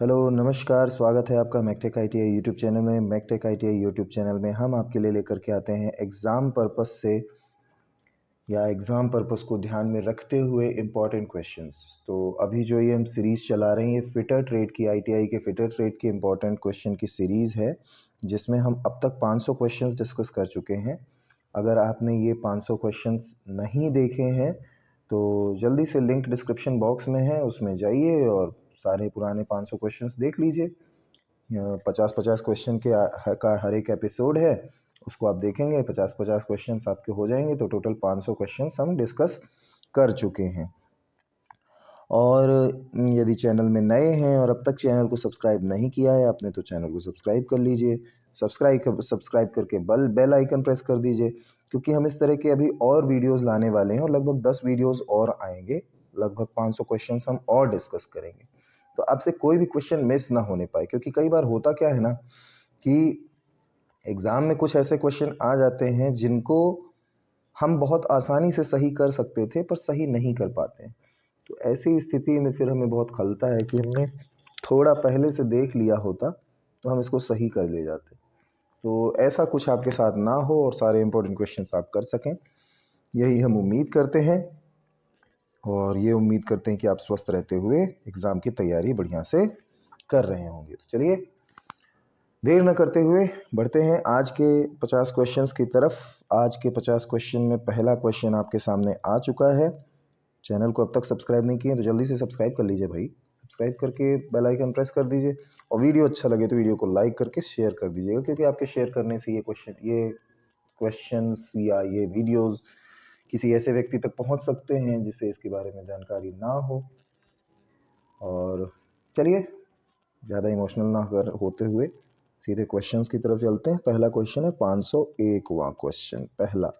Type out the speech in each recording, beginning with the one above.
Hello नमस्कार, स्वागत है आपका मैकटेक आईटीआई यूट्यूब चैनल में। मैकटेक आईटीआई यूट्यूब चैनल में हम आपके लिए लेकर के आते हैं एग्ज़ाम पर्पस से या एग्ज़ाम पर्पस को ध्यान में रखते हुए इम्पॉर्टेंट क्वेश्चंस। तो अभी जो ये हम सीरीज़ चला रहे हैं, ये फिटर ट्रेड की आईटीआई के फिटर ट्रेड के इम्पॉर्टेंट क्वेश्चन की सीरीज़ है, जिसमें हम अब तक 500 क्वेश्चंस डिस्कस कर चुके हैं। अगर आपने ये 500 क्वेश्चंस नहीं देखे हैं तो जल्दी से लिंक डिस्क्रिप्शन बॉक्स में है, उसमें जाइए और सारे पुराने 500 क्वेश्चंस देख लीजिए। 50-50 क्वेश्चन का हर एक एपिसोड है, उसको आप देखेंगे 50-50 क्वेश्चंस आपके हो जाएंगे, तो टोटल 500 क्वेश्चंस हम डिस्कस कर चुके हैं। और यदि चैनल में नए हैं और अब तक चैनल को सब्सक्राइब नहीं किया है आपने, तो चैनल को सब्सक्राइब कर लीजिए। सब्सक्राइब करके बेल आइकन प्रेस कर दीजिए, क्योंकि हम इस तरह के अभी और वीडियोस लाने वाले हैं और लगभग 10 वीडियोस और आएंगे। लगभग 500 क्वेश्चंस हम और डिस्कस करेंगे, तो आपसे कोई भी क्वेश्चन मिस ना होने पाए। क्योंकि कई बार होता क्या है ना कि एग्ज़ाम में कुछ ऐसे क्वेश्चन आ जाते हैं जिनको हम बहुत आसानी से सही कर सकते थे पर सही नहीं कर पाते हैं। तो ऐसी स्थिति में फिर हमें बहुत खलता है कि हमने थोड़ा पहले से देख लिया होता तो हम इसको सही कर ले जाते। तो ऐसा कुछ आपके साथ ना हो और सारे इंपॉर्टेंट क्वेश्चंस आप कर सकें, यही हम उम्मीद करते हैं। और ये उम्मीद करते हैं कि आप स्वस्थ रहते हुए एग्ज़ाम की तैयारी बढ़िया से कर रहे होंगे। तो चलिए देर न करते हुए बढ़ते हैं आज के 50 क्वेश्चंस की तरफ। आज के 50 क्वेश्चन में पहला क्वेश्चन आपके सामने आ चुका है। चैनल को अब तक सब्सक्राइब नहीं किए तो जल्दी से सब्सक्राइब कर लीजिए भाई। सब्सक्राइब करके बेल आइकन प्रेस कर दीजिए और वीडियो अच्छा लगे तो वीडियो को लाइक करके शेयर कर दीजिएगा, क्योंकि आपके शेयर करने से ये क्वेश्चंस या ये वीडियोस किसी ऐसे व्यक्ति तक पहुंच सकते हैं जिसे इसके बारे में जानकारी ना हो। और चलिए ज़्यादा इमोशनल ना होते हुए सीधे क्वेश्चंस की तरफ चलते हैं। पहला क्वेश्चन है 501वां क्वेश्चन। पहला,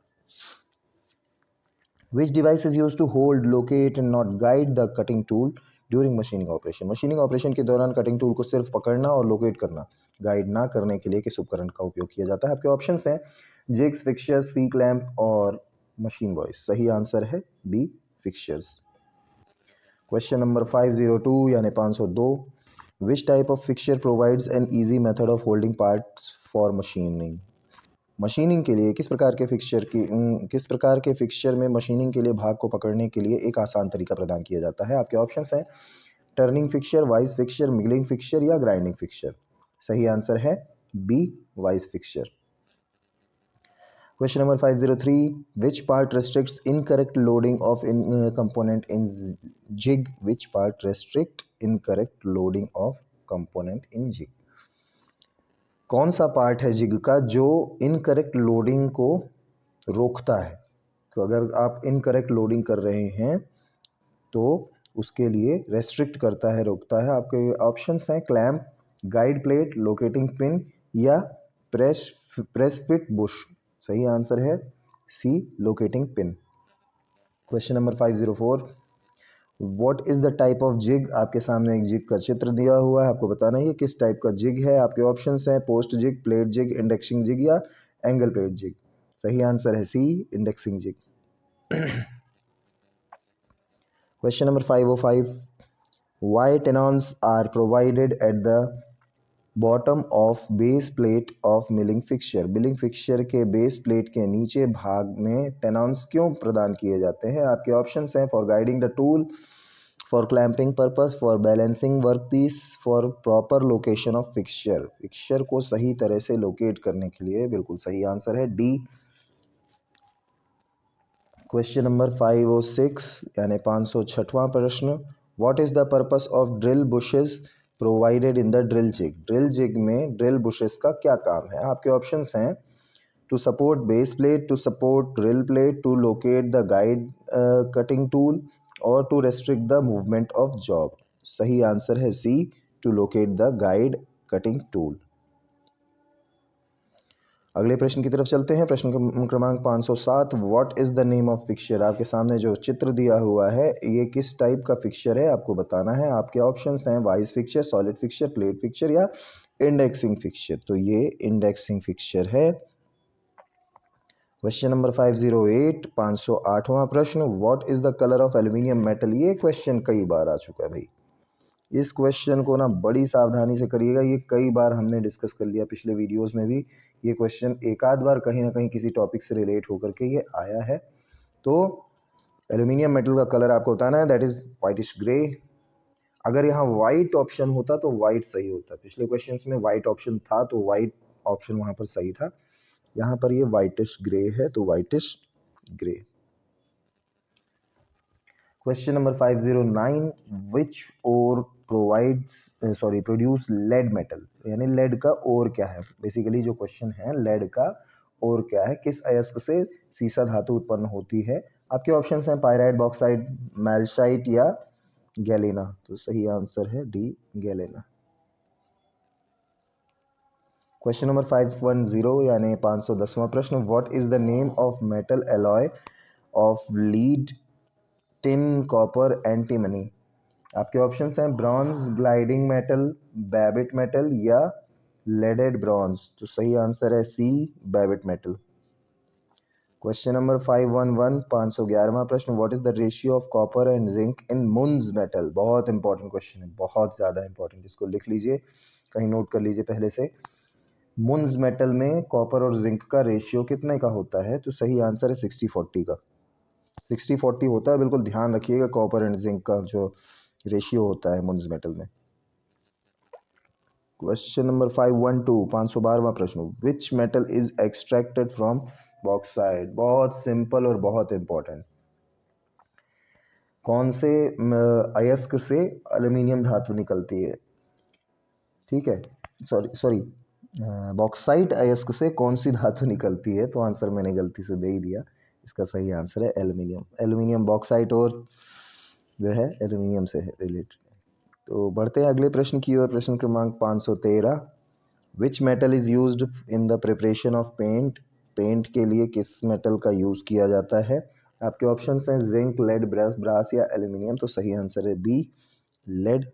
which device is used to hold, locate and not guide the cutting tool during machining operation? Machining operation के दौरान कटिंग टूल को सिर्फ पकड़ना और लोकेट करना, गाइड ना करने के लिए किस उपकरण का उपयोग किया जाता है? आपके ऑप्शंस हैं जिग्स, फिक्सचर्स, सी क्लैंप और मशीन वॉइस। सही आंसर है बी, फिक्सचर्स। क्वेश्चन नंबर 502 यानी 502, विच type of fixture provides an easy method of holding parts for machining? Machining के लिए किस प्रकार के फिक्सचर में मशीनिंग के लिए भाग को पकड़ने के लिए एक आसान तरीका प्रदान किया जाता है? आपके ऑप्शंस हैं turning fixture, vice fixture, milling fixture या ग्राइंडिंग फिक्सचर। सही आंसर है B, vice fixture. Question number 503, which part restricts incorrect loading of in component in jig? Which part restrict incorrect loading of component in jig? कौन सा part है zig का जो incorrect loading को रोकता है? तो अगर आप इनकरेक्ट लोडिंग कर रहे हैं तो उसके लिए रेस्ट्रिक्ट करता है, रोकता है। आपके ऑप्शंस हैं clamp, guide plate, locating pin या प्रेस फिट बुश। सही आंसर है C, locating pin. Question number 504, what is the type of jig? आपके सामने एक जिग का चित्र दिया हुआ है, आपको बताना है किस टाइप का जिग है। आपके ऑप्शंस हैं post jig, plate jig, indexing jig या एंगल प्लेट जिग। सही आंसर है C, indexing jig. Question number 505, why tenons are provided at the bottom of base plate of milling fixture? Milling fixture के base plate के नीचे भाग में टेनॉन्स क्यों प्रदान किए जाते हैं? आपके ऑप्शंस हैं for guiding the tool, for clamping purpose, for balancing work piece, for proper location of fixture. Fixture को सही तरह से लोकेट करने के लिए। बिल्कुल सही आंसर है डी। क्वेश्चन नंबर 506 यानी 506वां प्रश्न, what is the purpose of drill bushes provided in the drill jig? Drill jig में ड्रिल बुशेस का क्या काम है? आपके ऑप्शंस हैं to support base plate, to support drill plate, to locate the guide cutting tool और to restrict the movement of job. सही answer है C, to locate the guide cutting tool. अगले प्रश्न की तरफ चलते हैं। प्रश्न क्रमांक 507, what is the name of fixture? आपके सामने जो चित्र दिया हुआ है ये किस टाइप का फिक्सचर है, आपको बताना है। आपके ऑप्शंस हैं vice fixture, solid fixture, plate fixture या इंडेक्सिंग फिक्सचर। तो ये इंडेक्सिंग फिक्सचर है। क्वेश्चन नंबर 508, 508वां प्रश्न, what is the colour of aluminium metal? ये क्वेश्चन कई बार आ चुका है भाई, इस क्वेश्चन को ना बड़ी सावधानी से करिएगा, ये कई बार हमने डिस्कस कर लिया पिछले वीडियोस में भी। ये क्वेश्चन एक आध बार कहीं ना कहीं किसी टॉपिक से रिलेट होकर के ये आया है। तो एल्यूमिनियम मेटल का कलर आपको बताना है, दैट इज व्हाइटिश ग्रे। अगर यहाँ व्हाइट ऑप्शन होता तो व्हाइट सही होता, पिछले क्वेश्चंस में व्हाइट ऑप्शन था तो व्हाइट ऑप्शन वहां पर सही था। यहाँ पर ये व्हाइटिश ग्रे है तो व्हाइटिश ग्रे। क्वेश्चन नंबर 509, विच ओर प्रोड्यूस लेड मेटल, यानी लेड का ओर क्या है। बेसिकली जो क्वेश्चन है लेड का ओर क्या है, किस अयस्क से सीसा धातु उत्पन्न होती है। आपके ऑप्शंस हैं पायराइट, बॉक्साइट, मैल्शाइट या गैलेना। तो सही आंसर है डी, गैलेना। क्वेश्चन नंबर 510 यानी 510वां प्रश्न, what is the name of metal alloy of lead, tin, copper, antimony. आपके ऑप्शंस हैं bronze, gliding metal, babbitt metal या लेडेड ब्रॉन्ज। तो सही आंसर है C, babbitt metal. Question number 511 511वां प्रश्न, what is the ratio of copper and zinc in Muntz metal. बहुत important question है, बहुत ज्यादा इंपॉर्टेंट, इसको लिख लीजिए, कहीं नोट कर लीजिए पहले से। मुन्स मेटल में कॉपर और जिंक का रेशियो कितने का होता है। तो सही आंसर है 60-40 का, 60-40 होता है। बिल्कुल ध्यान रखिएगा कॉपर एंड जिंक का जो रेशियो होता है मुन्स मेटल में। क्वेश्चन नंबर 512 512वां प्रश्न, which metal is extracted from bauxite. बहुत सिंपल और बहुत इंपॉर्टेंट, कौन से अयस्क से एल्यूमिनियम धातु निकलती है। ठीक है, सॉरी बॉक्साइट अयस्क से कौन सी धातु निकलती है। तो आंसर मैंने गलती से दे ही दिया, इसका सही आंसर है एल्यूमिनियम। एल्यूमिनियम बॉक्साइट और जो है एल्यूमिनियम से रिलेटेड। तो बढ़ते हैं अगले प्रश्न की ओर। प्रश्न क्रमांक 513, which metal is used in the preparation of paint. Paint के लिए किस मेटल का यूज किया जाता है। आपके ऑप्शंस हैं जिंक, लेड, ब्रास या एल्यूमिनियम। तो सही आंसर है B, lead.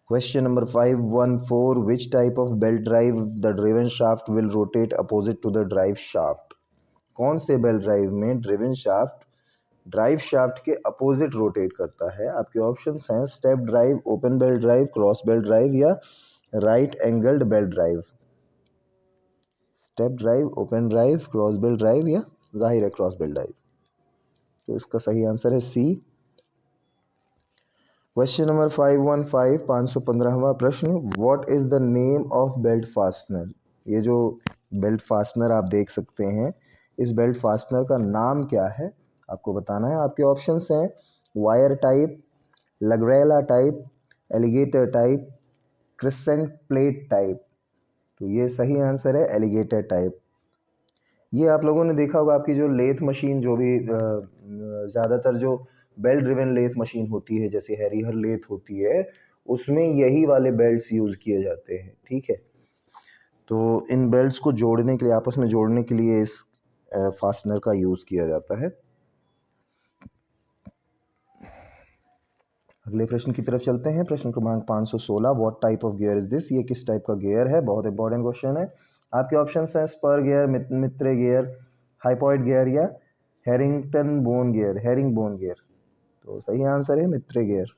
Question number 514, which type of belt drive the driven shaft will rotate opposite to the drive shaft. कौन से बेल्ट ड्राइव में ड्रिवन शाफ्ट ड्राइव शाफ्ट के opposite rotate करता है। आपके ऑप्शंस हैं step drive, open belt drive, cross belt drive या right angled belt drive. Step drive, open drive, cross belt drive या जाहिर है क्रॉस बेल्ट ड्राइव। तो इसका सही आंसर है सी। क्वेश्चन नंबर 515 515वां प्रश्न, what is the name of belt fastener. ये जो बेल्ट फास्टनर आप देख सकते हैं, इस बेल्ट फास्टनर का नाम क्या है आपको बताना है। आपके ऑप्शंस हैं wire type, lagrella type, alligator type, crescent plate type. तो ये सही आंसर है एलिगेटर टाइप। ये आप लोगों ने देखा होगा, आपकी जो लेथ मशीन, जो भी ज़्यादातर जो बेल्ट ड्रिवन लेथ मशीन होती है, जैसे हैरिहर लेथ होती है, उसमें यही वाले बेल्ट्स यूज़ किए जाते हैं। ठीक है, तो इन बेल्ट्स को जोड़ने के लिए, आपस में जोड़ने के लिए इस फास्टनर का यूज़ किया जाता है। अगले प्रश्न की तरफ चलते हैं। प्रश्न क्रमांक 516, what type of gear is this. ये किस टाइप का गियर है, बहुत इंपॉर्टेंट क्वेश्चन है। आपके ऑप्शंस हैं spur gear, mitre gear, hypoid gear या Harrington bone gear, herringbone gear. तो सही आंसर है मित्र गियर।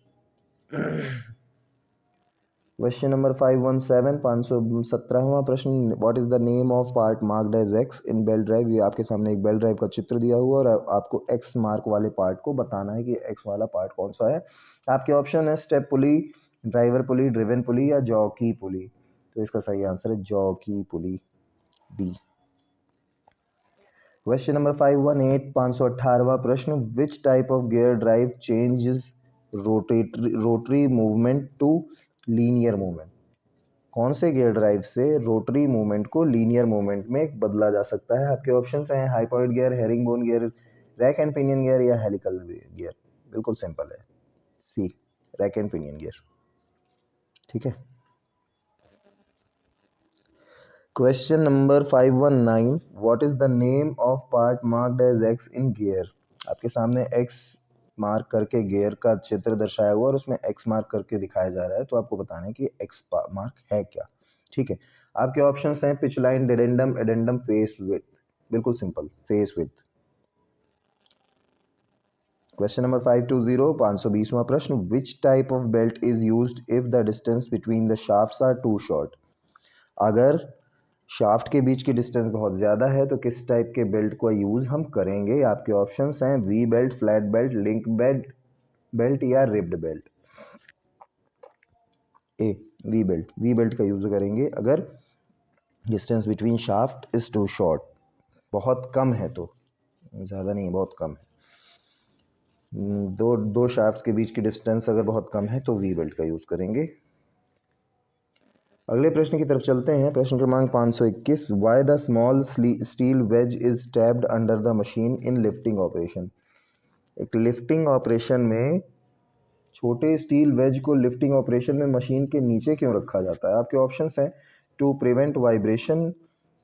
क्वेश्चन नंबर 517 517वां प्रश्न, what is the name of part marked as X in belt drive. ये आपके सामने एक बेल्ट ड्राइव का चित्र दिया हुआ और आपको एक्स मार्क वाले पार्ट को बताना है कि एक्स वाला पार्ट कौन सा है। आपके ऑप्शन है step pulley, driver pulley, driven pulley या जॉकी पुली। तो इसका सही आंसर है jockey pulley, D. Question number 518 518वां प्रश्न, which type of gear drive changes rotary movement to linear movement. कौन से गियर ड्राइव से रोटरी मूवमेंट को लीनियर मूवमेंट में बदला जा सकता है। आपके ऑप्शंस हैं hypoid gear, herringbone gear, rack and pinion gear या हेलिकल गियर। बिल्कुल सिंपल है, सी, रैक एंड पिनियन गियर। ठीक है, question number 519, what is the name of part marked as X in gear. आपके सामने एक्स मार्क करके gear का चित्र दर्शाया हुआ और उसमें एक्स मार्क करके दिखाया जा रहा है। तो आपको बताना है कि एक्स मार्क है क्या। ठीक है, आपके ऑप्शंस हैं pitch line, dedendum, addendum, face width. बिल्कुल simple, face width. Question number 520, 520वां प्रश्न, which type of belt is used if the distance between the shafts are too short. अगर शाफ्ट के बीच की डिस्टेंस बहुत ज़्यादा है तो किस टाइप के बेल्ट का यूज़ हम करेंगे। आपके ऑप्शंस हैं V belt, flat belt, link belt या ribbed belt. A, V belt. V belt का यूज़ करेंगे अगर distance between shaft is too short, बहुत कम है, तो ज़्यादा नहीं, बहुत कम है, दो शाफ्ट्स के बीच की डिस्टेंस अगर बहुत कम है तो वी बेल्ट का यूज़ करेंगे। अगले प्रश्न की तरफ चलते हैं। प्रश्न क्रमांक 521, why the small steel wedge is tapped under the machine in lifting operation. एक लिफ्टिंग ऑपरेशन में छोटे स्टील वेज को लिफ्टिंग ऑपरेशन में मशीन के नीचे क्यों रखा जाता है। आपके ऑप्शंस हैं टू प्रिवेंट वाइब्रेशन,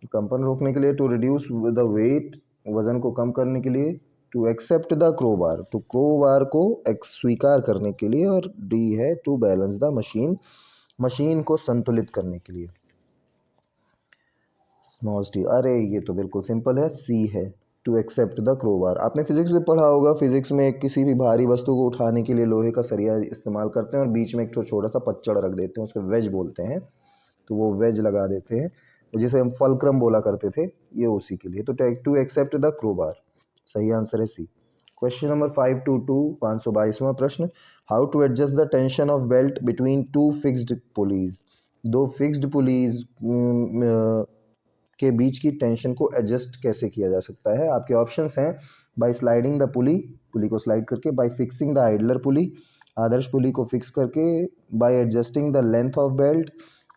कंपन रोकने के लिए, टू रिड्यूस द वेट, वजन को कम करने के लिए, टू एक्सेप्ट द क्रोबार, तो क्रोबार को स्वीकार करने के लिए, और डी है to balance the machine, machine को संतुलित करने के लिए। स्मॉल स्टील, अरे ये तो बिल्कुल सिंपल है, सी है, टू एक्सेप्ट द क्रोबार। आपने फिजिक्स में पढ़ा होगा, फिजिक्स में किसी भी भारी वस्तु को उठाने के लिए लोहे का सरिया इस्तेमाल करते हैं और बीच में एक छोटा सा पच्चड़ रख देते हैं, उसको वेज बोलते हैं, तो वो वेज लगा देते हैं, तो जिसे हम फलक्रम बोला करते थे, ये उसी के लिए। तो टू एक्सेप्ट द क्रोबार, सही आंसर है सी। क्वेश्चन नंबर 522, 522वां प्रश्न, how to adjust the tension of belt between two fixed pulleys. दो फिक्स्ड पुलीज के बीच की टेंशन को एडजस्ट कैसे किया जा सकता है। आपके ऑप्शंस हैं by sliding the pulley, pulley को स्लाइड करके, by fixing the idler pulley, आदर्श पुली को फिक्स करके, by adjusting the length of belt,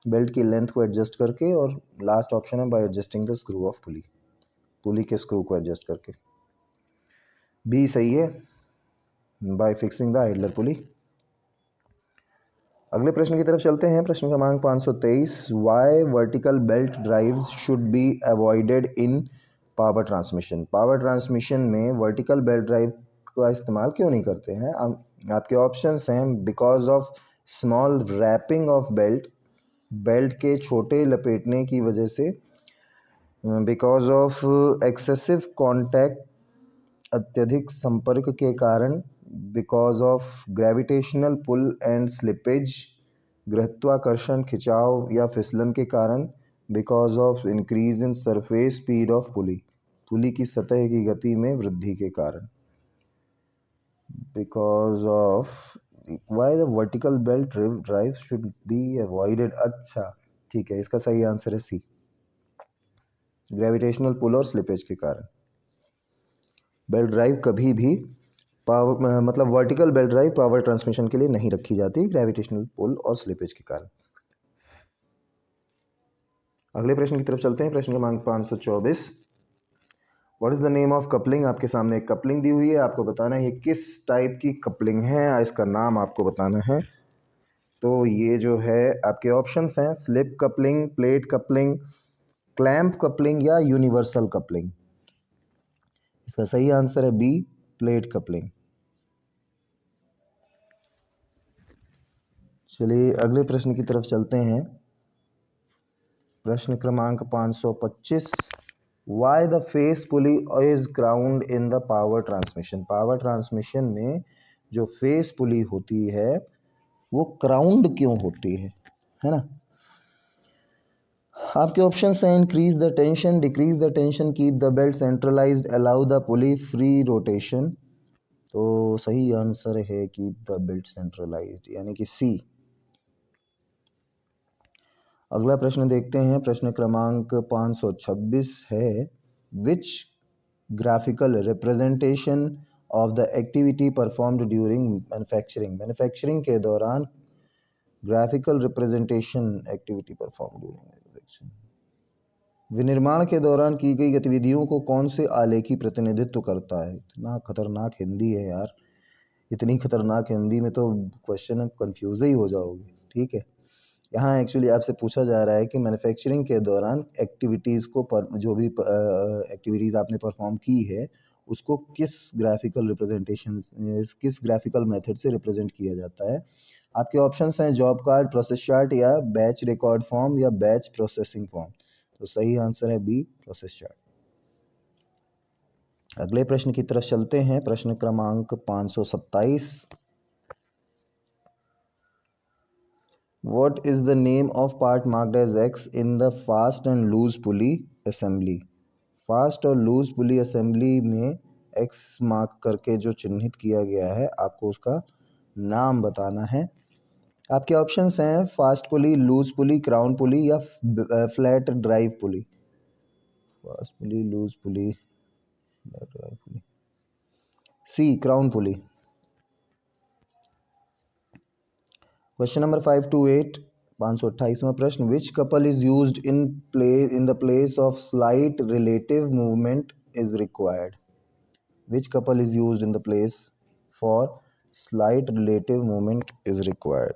belt की लेंथ को एडजस्ट करके, और लास्ट ऑप्शन है by adjusting the screw of pulley, pulley के स्क्रू को एडजस्ट करके। बी सही है, by fixing the idler pulley. अगले प्रश्न की तरफ चलते हैं। प्रश्न क्रमांक 523, why vertical belt drives should be avoided in power transmission. Power transmission में वर्टिकल बेल्ट ड्राइव का इस्तेमाल क्यों नहीं करते हैं। आपके ऑप्शंस हैं because of small wrapping of belt, belt के छोटे लपेटने की वजह से, बिकॉज ऑफ एक्सेसिव कॉन्टैक्ट, अत्यधिक संपर्क के कारण, because of gravitational pull and slippage, गुरुत्वाकर्षण खिंचाव या फिसलन के कारण, because of increase in surface speed of pulley, pulley की सतह की गति में वृद्धि के कारण, because of why the vertical belt drive should be avoided. अच्छा ठीक है, इसका सही आंसर है सी, ग्रेविटेशनल पुल और स्लिपेज के कारण। बेल्ट ड्राइव कभी भी पावर मतलब vertical belt drive power transmission के लिए नहीं रखी जाती, ग्रेविटेशनल पुल और स्लिपेज के कारण। अगले प्रश्न की तरफ चलते हैं। प्रश्न क्रमांक 524, what is the name of coupling. आपके सामने एक कपलिंग दी हुई है, आपको बताना है ये किस टाइप की कपलिंग है, इसका नाम आपको बताना है। तो ये जो है आपके ऑप्शंस हैं slip coupling, plate coupling, clamp coupling या यूनिवर्सल कपलिंग। इसका सही आंसर है बी, प्लेट कपलिंग। चलिए अगले प्रश्न की तरफ चलते हैं। प्रश्न क्रमांक 525, why the face pulley is ground in the power transmission. Power transmission में जो फेस पुली होती है वो क्राउंड क्यों होती है ना। आपके ऑप्शंस हैं increase the tension, decrease the tension, keep the belt centralised, allow the pulley free rotation. तो सही आंसर है कीप द बेल्ट सेंट्रलाइज्ड, यानी कि सी। अगला प्रश्न देखते हैं। प्रश्न क्रमांक 526 है, which graphical representation of the activity performed during manufacturing. Manufacturing के दौरान graphical representation activity perform during manufacturing, विनिर्माण के दौरान की गई गतिविधियों को कौन से आलेखी प्रतिनिधित्व करता है। इतना खतरनाक हिंदी है यार, इतनी खतरनाक हिंदी में तो क्वेश्चन कंफ्यूज ही हो जाओगे। ठीक है, यहाँ एक्चुअली आपसे पूछा जा रहा है कि मैन्युफैक्चरिंग के दौरान एक्टिविटीज़ को जो भी एक्टिविटीज़ आपने परफॉर्म की है उसको किस ग्राफिकल रिप्रेजेंटेशन, किस ग्राफिकल मेथड से रिप्रेजेंट किया जाता है। आपके ऑप्शंस हैं जॉब कार्ड, प्रोसेस चार्ट या बैच रिकॉर्ड फॉर्म या बैच प्रोसेसिंग फॉर्म। तो सही आंसर है बी, प्रोसेस चार्ट। अगले प्रश्न की तरफ चलते हैं। प्रश्न क्रमांक 527। What is the name of part marked as X in the fast and loose pulley assembly? Fast और लूज पुली असेंबली में X मार्क करके जो चिन्हित किया गया है, आपको उसका नाम बताना है। आपके ऑप्शंस हैं fast pulley, loose pulley, crown pulley या flat drive pulley. Fast pulley, loose pulley, flat drive pulley, C crown pulley. Question number 528, 528वां प्रश्न। Which couple is used in the place of slight relative movement is required? Which couple is used in the place for slight relative movement is required?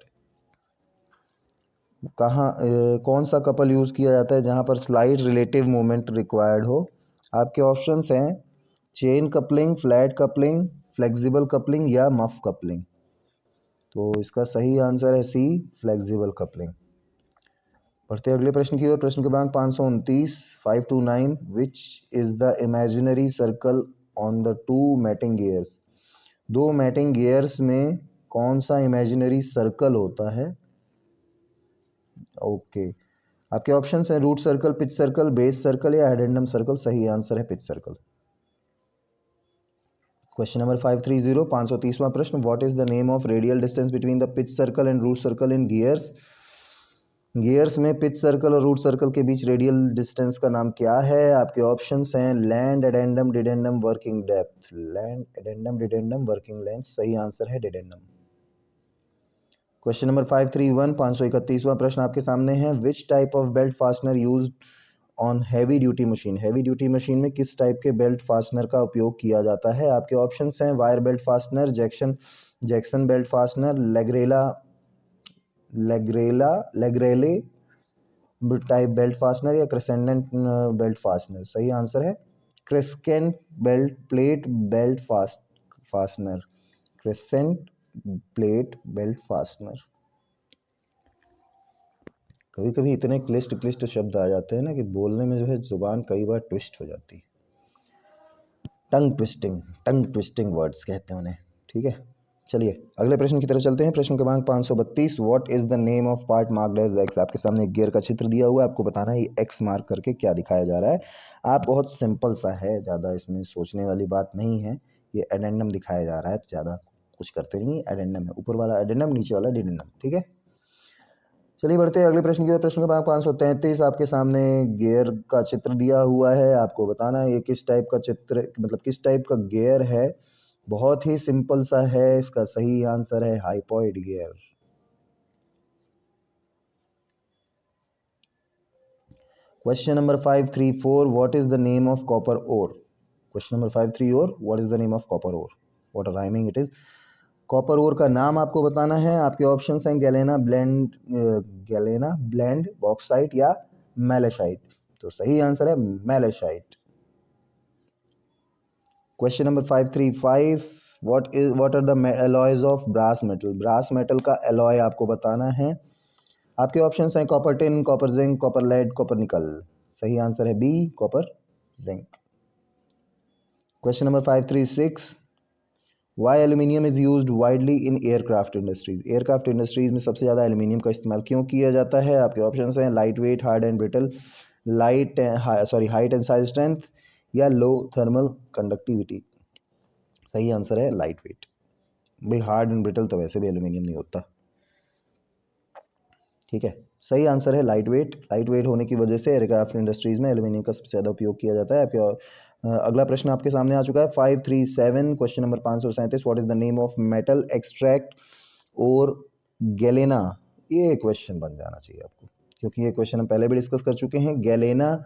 कौन सा couple use किया जाता है जहां पर slight relative movement required हो? आपके options हैं chain coupling, flat coupling, flexible coupling या मफ कपलिंग। तो इसका सही आंसर है सी फ्लेक्सिबल कपलिंग। बढ़ते अगले प्रश्न की ओर। प्रश्न क्रमांक 529, 529। Which is the imaginary circle on the two mating gears? दो मैटिंग गियर्स में कौन सा इमेजिनरी सर्कल होता है? ओके, आपके ऑप्शंस हैं root circle, pitch circle, base circle या एडेंडम सर्कल। सही आंसर है पिच सर्कल। क्वेश्चन नंबर 530, 530वां प्रश्न। What is the name of radial distance between the pitch circle and root circle in gears? Gears में pitch circle और root circle के बीच radial distance का नाम क्या है? आपके ऑप्शंस हैं land, addendum, dedendum, working depth. Land, addendum, dedendum, working length. सही आंसर है डिडेंडम। क्वेश्चन नंबर 531, 531वां प्रश्न आपके सामने है। विच type of belt fastener used on heavy duty machine? Heavy duty machine में किस टाइप के बेल्ट फास्टनर का उपयोग किया जाता है? आपके ऑप्शंस हैं wire belt fastener, Jackson belt fastener, Legrelle type belt fastener या क्रेसेंडेंट बेल्ट फास्टनर। सही आंसर है crescent belt plate belt fastener, crescent plate belt fastener. कभी कभी इतने क्लिष्ट क्लिष्ट शब्द आ जाते हैं ना कि बोलने में जो है जुबान कई बार ट्विस्ट हो जाती है। टंग ट्विस्टिंग वर्ड्स कहते हैं उन्हें। ठीक है, चलिए अगले प्रश्न की तरफ चलते हैं। प्रश्न क्रमांक 532। What is the name of part marked as X? आपके सामने एक गियर का चित्र दिया हुआ है, आपको बताना है ये एक्स मार्क करके क्या दिखाया जा रहा है। आप बहुत सिंपल सा है, ज़्यादा इसमें सोचने वाली बात नहीं है। ये एडेंडम दिखाया जा रहा है, ज़्यादा कुछ करते नहीं। एडेंडम है, ऊपर वाला एडेंडम, नीचे वाला डिडेंडम। ठीक है, चलिए बढ़ते हैं अगले प्रश्न की ओर। प्रश्न क्रमांक 533। आपके सामने गियर का चित्र दिया हुआ है, आपको बताना है ये किस टाइप का चित्र, मतलब किस टाइप का गियर है। बहुत ही सिंपल सा है, इसका सही आंसर है hypoid gear. Question number 534। What is the name of copper ore? Question number 534, what is the name of copper ore? What a rhyming it is. Copper ore का नाम आपको बताना है। आपके ऑप्शंस हैं गैलेना ब्लेंड, बॉक्साइट या मैलेशाइट। तो सही आंसर है malachite. Question number 535। What are the alloys of brass metal? Brass metal का एलॉय आपको बताना है। आपके ऑप्शंस हैं copper tin, copper zinc, copper lead, copper nickel. सही आंसर है B copper zinc. Question number 536। Why aluminium is used widely in aircraft industries? Aircraft industries में सबसे ज़्यादा एल्यूमिनियम का इस्तेमाल क्यों किया जाता है? आपके ऑप्शंस हैं light weight, hard and brittle, high tensile strength या लो थर्मल कंडक्टिविटी। सही आंसर है लाइट वेट। भाई हार्ड एंड ब्रिटल तो वैसे भी एल्यूमिनियम नहीं होता। ठीक है, सही आंसर है लाइट वेट। लाइट वेट होने की वजह से एयरक्राफ्ट इंडस्ट्रीज में एल्यूमिनियम का सबसे ज़्यादा उपयोग किया जाता है। आपके अगला प्रश्न आपके सामने आ चुका है 537। Question number 537। What is the name of metal extract और गैलेना? ये क्वेश्चन बन जाना चाहिए आपको, क्योंकि ये क्वेश्चन हम पहले भी डिस्कस कर चुके हैं। गैलेना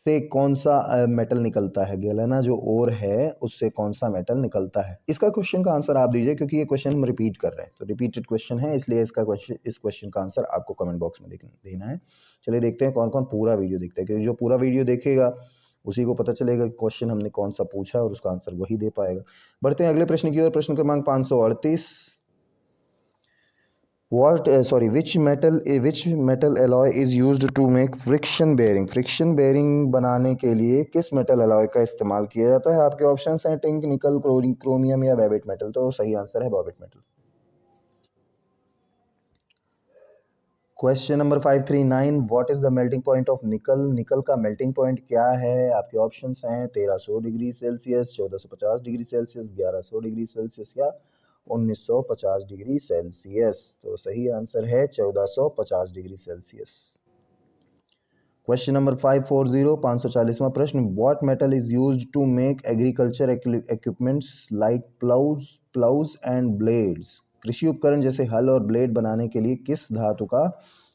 से कौन सा मेटल निकलता है? गैलेना जो ओर है उससे कौन सा मेटल निकलता है? इसका क्वेश्चन का आंसर आप दीजिए, क्योंकि ये क्वेश्चन हम रिपीट कर रहे हैं, तो रिपीटेड क्वेश्चन है, इसलिए इस क्वेश्चन का आंसर आपको कमेंट बॉक्स में देना है। चलिए देखते हैं कौन कौन पूरा वीडियो देखते हैं, क्योंकि जो पूरा वीडियो देखेगा उसी को पता चलेगा क्वेश्चन हमने कौन सा पूछा और उसका आंसर वही दे पाएगा। बढ़ते हैं अगले प्रश्न की ओर। प्रश्न क्रमांक 538। which metal alloy is used to make friction bearing? Friction bearing बनाने के लिए किस मेटल अलॉय का इस्तेमाल किया जाता है? आपके ऑप्शंस हैं टिंक, निकल, क्रोमियम या वेबिट मेटल। तो सही आंसर है babbitt metal. Question number 539, what is the melting point of nickel? Nickel का मेल्टिंग पॉइंट क्या है? आपके ऑप्शंस हैं 1300 degree Celsius, 1450 degree Celsius, 1100 degree Celsius या 1950 डिग्री सेल्सियस। तो सही आंसर है 1450 डिग्री सेल्सियस। क्वेश्चन नंबर 540, 540वां प्रश्न, what metal is used to make agriculture equipments like ploughs and blades? कृषि उपकरण जैसे हल और ब्लेड बनाने के लिए किस धातु का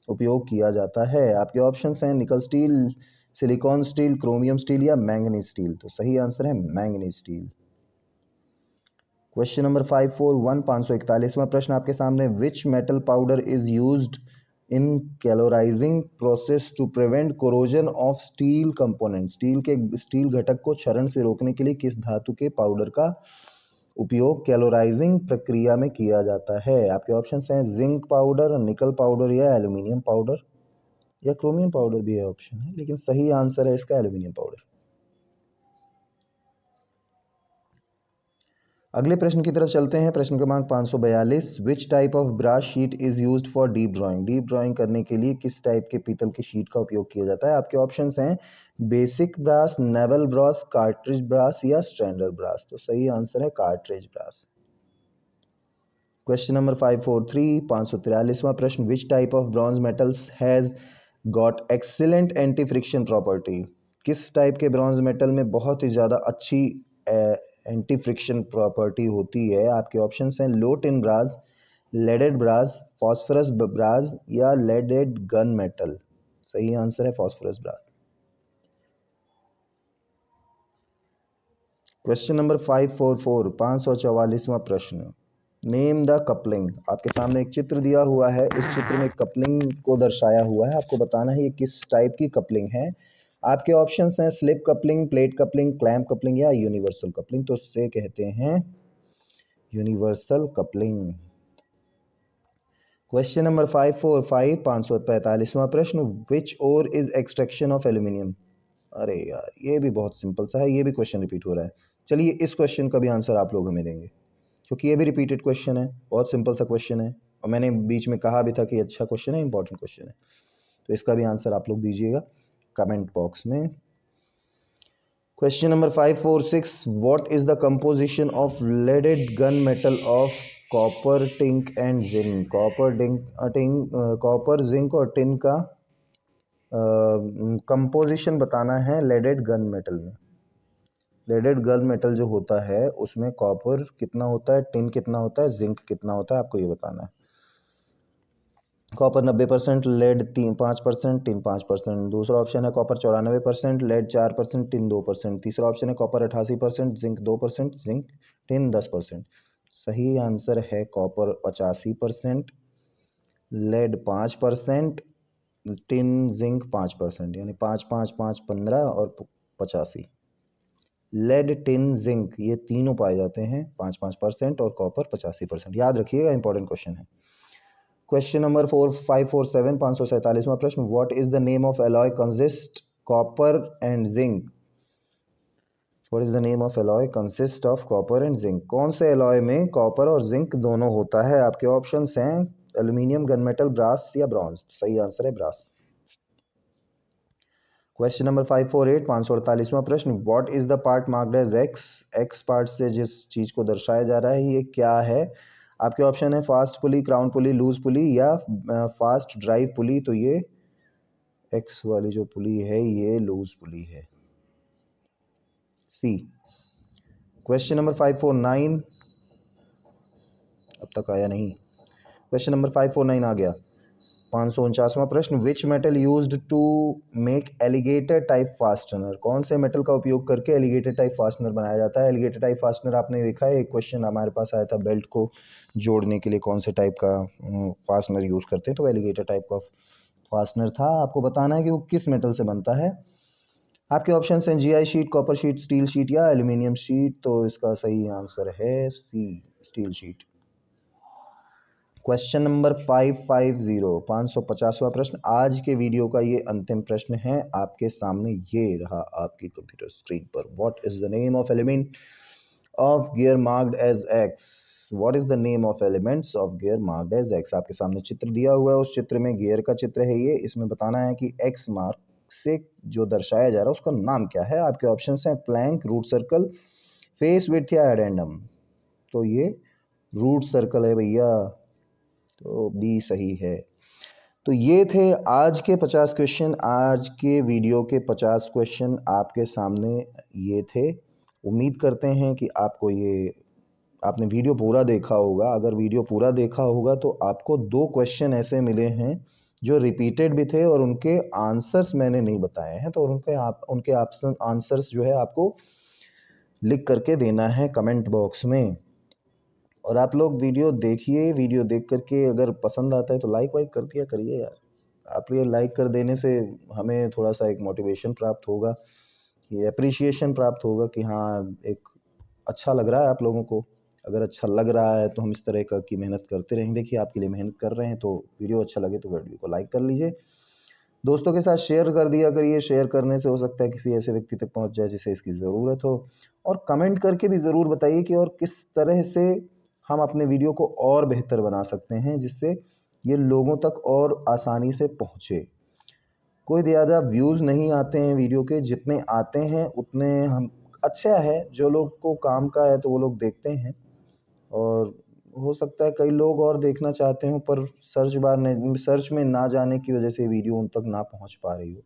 उपयोग किया जाता है? आपके ऑप्शंस हैं nickel steel, silicon steel, chromium steel या मैंगनीज स्टील। तो सही आंसर है मैंगनीज स्टील। क्वेश्चन नंबर 541, 541वां प्रश्न आपके सामने, which metal powder is used in calorizing process to prevent corrosion of steel component? Steel घटक को क्षरण से रोकने के लिए किस धातु के पाउडर का उपयोग कैलोराइजिंग प्रक्रिया में किया जाता है? आपके ऑप्शंस हैं जिंक पाउडर, निकल पाउडर या एल्यूमिनियम पाउडर या क्रोमियम पाउडर भी है ऑप्शन है, लेकिन सही आंसर है इसका एल्यूमिनियम पाउडर। अगले प्रश्न की तरफ चलते हैं। प्रश्न क्रमांक 542, which type of brass sheet is used for deep drawing? Deep drawing करने के लिए किस टाइप के पीतल की शीट का उपयोग किया जाता है? आपके ऑप्शंस हैं basic brass, naval brass, cartridge brass या स्टैंडर्ड ब्रास। तो सही आंसर है कार्ट्रिज ब्रास। क्वेश्चन नंबर 543, 543वां प्रश्न, which type of bronze metals has got excellent anti friction property? किस टाइप के ब्रॉन्ज मेटल में बहुत ही ज़्यादा अच्छी एंटी फ्रिक्शन प्रॉपर्टी होती है? आपके ऑप्शंस हैं low tin brass, leaded brass, phosphorus brass या लेडेड गन मेटल। सही आंसर है फॉस्फरस ब्रास। क्वेश्चन नंबर 544, 544वां प्रश्न, नेम द कपलिंग। आपके सामने एक चित्र दिया हुआ है, इस चित्र में कपलिंग को दर्शाया हुआ है, आपको बताना है ये किस टाइप की कपलिंग है। आपके ऑप्शंस हैं slip coupling, plate coupling, clamp coupling या यूनिवर्सल कपलिंग। तो इससे कहते हैं यूनिवर्सल कपलिंग। क्वेश्चन नंबर 545, 545वां प्रश्न, विच ore is extraction of aluminium? अरे यार ये भी बहुत सिंपल सा है, ये भी क्वेश्चन रिपीट हो रहा है। चलिए इस क्वेश्चन का भी आंसर आप लोग हमें देंगे, क्योंकि ये भी रिपीटेड क्वेश्चन है, बहुत सिंपल सा क्वेश्चन है और मैंने बीच में कहा भी था कि अच्छा क्वेश्चन है, इंपॉर्टेंट क्वेश्चन है। तो इसका भी आंसर आप लोग दीजिएगा कमेंट बॉक्स में। Question number 546, what is the composition of leaded gun metal of copper, tank and zinc? Copper, zinc और टिन का कंपोजिशन बताना है लेडेड गन मेटल में। लेडेड गन मेटल जो होता है उसमें कॉपर कितना होता है, टिन कितना होता है, जिंक कितना होता है, आपको ये बताना है। Copper 90%, lead 5%, tin 5%। दूसरा ऑप्शन है कॉपर 94%, लेड 4%, टिन 2%। तीसरा ऑप्शन है कॉपर 88%, जिंक 2%, टिन 10%। सही आंसर है कॉपर 85%, लेड 5%, टिन जिंक 5%, यानी 5 5 5 15 और 85। लेड, टिन, जिंक ये तीनों पाए जाते हैं 5-5% और कॉपर 85%। याद रखिएगा, इंपॉर्टेंट क्वेश्चन है। क्वेश्चन नंबर 547, 547वां प्रश्न, what is the name of alloy consist copper and zinc? What is the name of alloy consist of copper and zinc? कौन से एलॉय में कॉपर और जिंक दोनों होता है? आपके ऑप्शंस हैं एल्यूमिनियम, गनमेटल, ब्रास या ब्रॉन्ज। सही आंसर है ब्रास। क्वेश्चन नंबर 548, 548वां प्रश्न, what is the part marked as X? X part से जिस चीज को दर्शाया जा रहा है ये क्या है? आपके ऑप्शन है फास्ट पुली, क्राउन पुली, लूज पुली या फास्ट ड्राइव पुली। तो ये एक्स वाली जो पुली है ये लूज पुली है, सी। क्वेश्चन नंबर 549 अब तक आया नहीं, क्वेश्चन नंबर 549 आ गया। 549वां प्रश्न, which metal used to make alligator type fastener? कौन से मेटल का उपयोग करके एलिगेटर टाइप फास्टनर बनाया जाता है? एलिगेटर टाइप फास्टनर आपने देखा है, एक क्वेश्चन हमारे पास आया था, बेल्ट को जोड़ने के लिए कौन से टाइप का फास्टनर यूज करते हैं? तो एलिगेटर टाइप का फास्टनर था। आपको बताना है कि वो किस मेटल से बनता है। आपके ऑप्शन हैं GI sheet, copper sheet, steel sheet या एल्यूमिनियम शीट। तो इसका सही आंसर है सी, स्टील शीट। क्वेश्चन नंबर 550 प्रश्न। आज के वीडियो का ये अंतिम प्रश्न है आपके सामने। ये रहा आपकी कंप्यूटर स्क्रीन पर। What is the name of element of gear marked as X? What is the name of elements of gear marked as X? आपके सामने चित्र दिया हुआ है, उस चित्र में गियर का चित्र है ये। इसमें बताना है कि एक्स मार्क से जो दर्शाया जा रहा है उसका नाम क्या है। आपके ऑप्शंस हैं plank, root circle, face width या एडेंडम। तो ये रूट सर्कल है भैया, तो बी सही है। तो ये थे आज के 50 क्वेश्चन। आज के वीडियो के 50 क्वेश्चन आपके सामने ये थे। उम्मीद करते हैं कि आपने वीडियो पूरा देखा होगा। अगर वीडियो पूरा देखा होगा तो आपको 2 क्वेश्चन ऐसे मिले हैं जो रिपीटेड भी थे और उनके आंसर्स मैंने नहीं बताए हैं, तो उनके आंसर्स जो है आपको लिख करके देना है कमेंट बॉक्स में। और आप लोग वीडियो देखिए, वीडियो देख करके अगर पसंद आता है तो लाइक वाइक कर दिया करिए यार। आप ये लाइक कर देने से हमें थोड़ा सा एक मोटिवेशन प्राप्त होगा, ये अप्रिशिएशन प्राप्त होगा कि हाँ एक अच्छा लग रहा है आप लोगों को। अगर अच्छा लग रहा है तो हम इस तरह की मेहनत करते रहेंगे। देखिए आपके लिए मेहनत कर रहे हैं, तो वीडियो अच्छा लगे तो वीडियो को लाइक कर लीजिए, दोस्तों के साथ शेयर कर दिया करिए। शेयर करने से हो सकता है किसी ऐसे व्यक्ति तक पहुंच जाए जिसे इसकी ज़रूरत हो। और कमेंट करके भी ज़रूर बताइए कि और किस तरह से हम अपने वीडियो को और बेहतर बना सकते हैं जिससे ये लोगों तक और आसानी से पहुंचे। कोई ज़्यादा व्यूज़ नहीं आते हैं वीडियो के, जितने आते हैं उतने हम अच्छा है। जो लोग को काम का है तो वो लोग देखते हैं, और हो सकता है कई लोग और देखना चाहते हो पर सर्च में ना जाने की वजह से वीडियो उन तक ना पहुंच पा रही हो।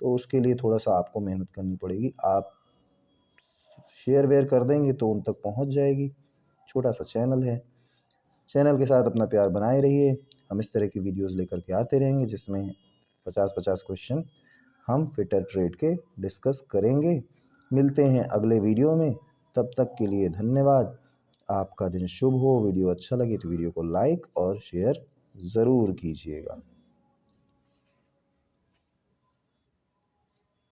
तो उसके लिए थोड़ा सा आपको मेहनत करनी पड़ेगी। आप शेयर वेयर कर देंगे तो उन तक पहुंच जाएगी। छोटा सा चैनल है, चैनल के साथ अपना प्यार बनाए रहिए। हम इस तरह की वीडियोस लेकर के आते रहेंगे जिसमें 50-50 क्वेश्चन हम फिटर ट्रेड के डिस्कस करेंगे। मिलते हैं अगले वीडियो में, तब तक के लिए धन्यवाद। आपका दिन शुभ हो। वीडियो अच्छा लगे तो वीडियो को लाइक और शेयर ज़रूर कीजिएगा।